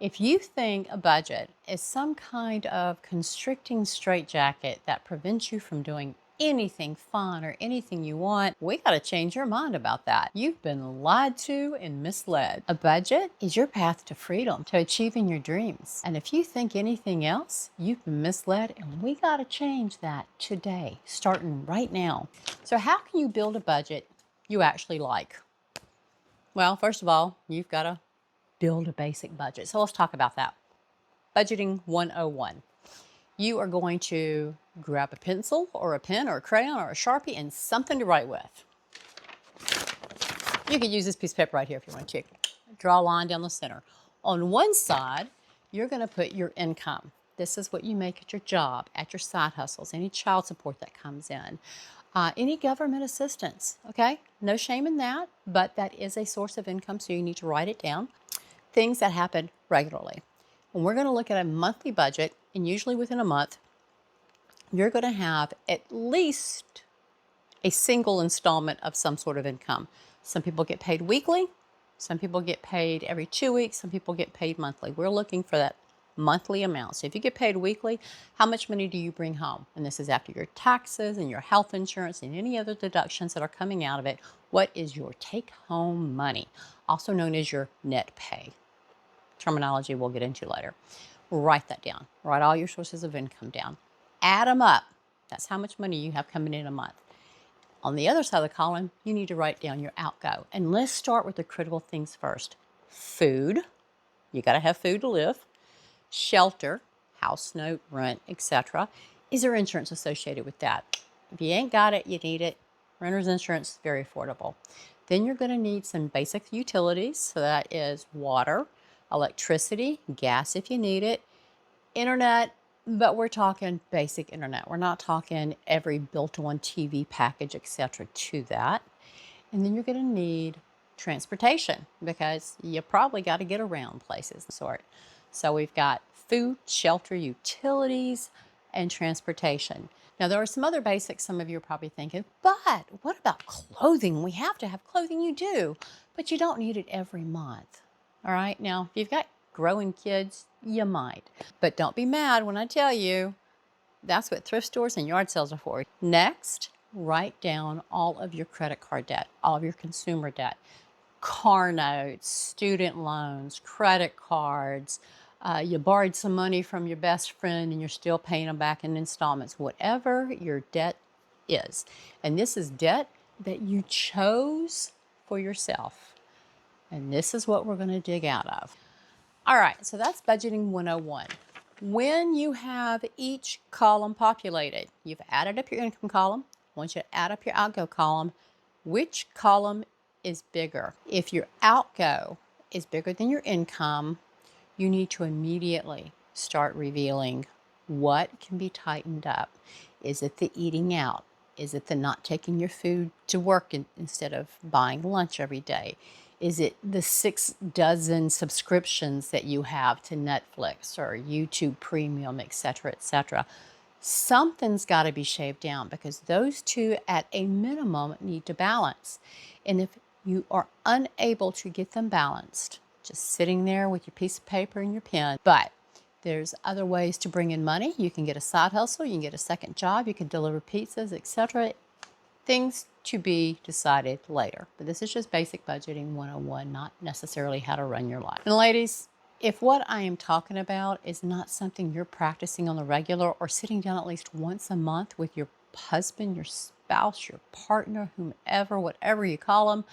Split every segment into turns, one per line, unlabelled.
If you think a budget is some kind of constricting straitjacket that prevents you from doing anything fun or anything you want, we got to change your mind about that. You've been lied to and misled. A budget is your path to freedom, to achieving your dreams. And if you think anything else, you've been misled, and we got to change that today, starting right now. So, how can you build a budget you actually like? Well, first of all, you've got to build a basic budget. So let's talk about that. Budgeting 101. You are going to grab a pencil or a pen or a crayon or a Sharpie and something to write with. You can use this piece of paper right here if you want to. Draw a line down the center. On one side, you're going to put your income. This is what you make at your job, at your side hustles, any child support that comes in, any government assistance, okay? No shame in that, but that is a source of income, so you need to write it down. Things that happen regularly. And we're going to look at a monthly budget, and usually within a month, you're going to have at least a single installment of some sort of income. Some people get paid weekly, some people get paid every 2 weeks, some people get paid monthly. We're looking for that monthly amount. So if you get paid weekly, how much money do you bring home? And this is after your taxes and your health insurance and any other deductions that are coming out of it. What is your take-home money, also known as your net pay? Terminology we'll get into later. Write that down. Write all your sources of income down. Add them up. That's how much money you have coming in a month. On the other side of the column, you need to write down your outgo. And let's start with the critical things first. Food. You got to have food to live. Shelter, house note, rent, etc. Is there insurance associated with that? If you ain't got it, you need it. Renter's insurance, very affordable. Then you're going to need some basic utilities. So that is water, electricity, gas if you need it, internet, but we're talking basic internet. We're not talking every built-on TV package, etc. to that. And then you're going to need transportation because you probably got to get around places of sort. So we've got food, shelter, utilities, and transportation. Now, there are some other basics some of you are probably thinking, but what about clothing? We have to have clothing. You do, but you don't need it every month. All right. Now, if you've got growing kids, you might. But don't be mad when I tell you that's what thrift stores and yard sales are for. Next, write down all of your credit card debt, all of your consumer debt, car notes, student loans, credit cards. You borrowed some money from your best friend and you're still paying them back in installments, whatever your debt is. And this is debt that you chose for yourself. And this is what we're going to dig out of. All right, so that's budgeting 101. When you have each column populated, you've added up your income column. Once you add up your outgo column, which column is bigger? If your outgo is bigger than your income, you need to immediately start revealing what can be tightened up. Is it the eating out? Is it the not taking your food to work instead of buying lunch every day? Is it the 6 dozen subscriptions that you have to Netflix or YouTube Premium, etc., etc.? Something's got to be shaved down because those two at a minimum need to balance. And if you are unable to get them balanced, just sitting there with your piece of paper and your pen, but there's other ways to bring in money. You can get a side hustle, you can get a second job, you can deliver pizzas, etc. Things to be decided later. But this is just basic budgeting 101, not necessarily how to run your life. And ladies, if what I am talking about is not something you're practicing on the regular or sitting down at least once a month with your husband, your spouse, your partner, whomever, whatever you call them,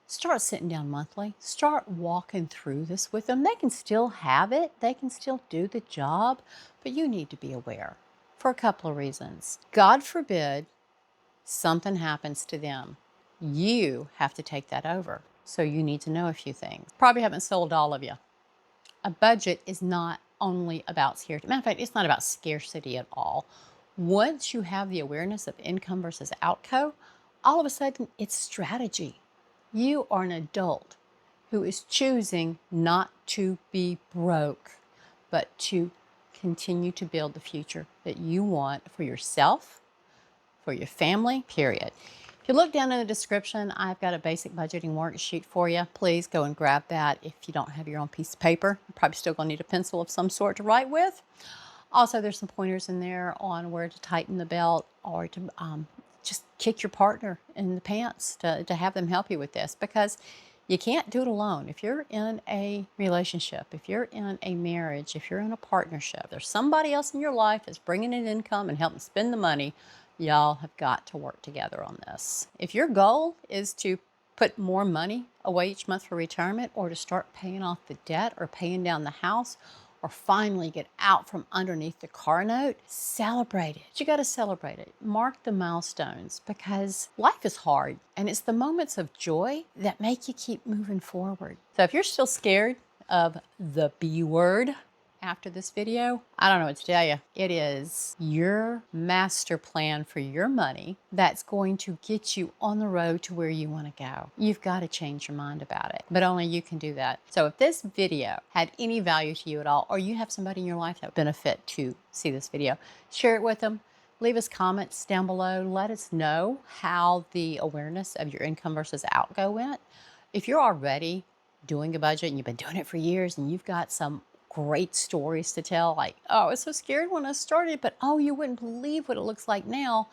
start sitting down monthly. Start walking through this with them. They can still have it. They can still do the job, but you need to be aware for a couple of reasons. God forbid something happens to them. You have to take that over. So you need to know a few things. Probably haven't sold all of you. A budget is not only about scarcity. Matter of fact, it's not about scarcity at all. Once you have the awareness of income versus outgo, all of a sudden it's strategy. You are an adult who is choosing not to be broke, but to continue to build the future that you want for yourself, for your family, period. If you look down in the description, I've got a basic budgeting worksheet for you. Please go and grab that if you don't have your own piece of paper. You're probably still going to need a pencil of some sort to write with. Also, there's some pointers in there on where to tighten the belt or to just kick your partner in the pants to have them help you with this, because you can't do it alone. If you're in a relationship, if you're in a marriage, if you're in a partnership, there's somebody else in your life that's bringing in income and helping spend the money. Y'all have got to work together on this. If your goal is to put more money away each month for retirement, or to start paying off the debt or paying down the house, or finally get out from underneath the car note, celebrate it. You got to celebrate it. Mark the milestones, because life is hard and it's the moments of joy that make you keep moving forward. So if you're still scared of the B word after this video, I don't know what to tell you. It is your master plan for your money that's going to get you on the road to where you want to go. You've got to change your mind about it, but only you can do that. So if this video had any value to you at all, or you have somebody in your life that would benefit to see this video, share it with them. Leave us comments down below. Let us know how the awareness of your income versus outgo went. If you're already doing a budget and you've been doing it for years and you've got some great stories to tell, like, oh, I was so scared when I started, but oh, you wouldn't believe what it looks like now.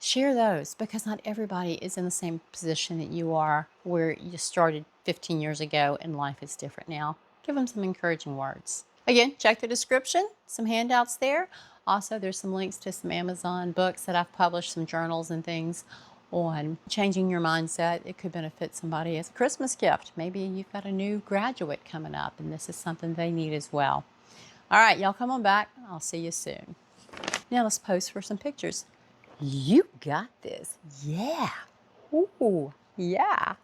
Share those, because not everybody is in the same position that you are, where you started 15 years ago and life is different now. Give them some encouraging words. Again, check the description, some handouts there. Also, there's some links to some Amazon books that I've published, some journals and things on changing your mindset. It could benefit somebody as a Christmas gift. Maybe you've got a new graduate coming up and this is something they need as well. All right, y'all come on back. I'll see you soon. Now let's pose for some pictures. You got this. Yeah. Ooh, yeah.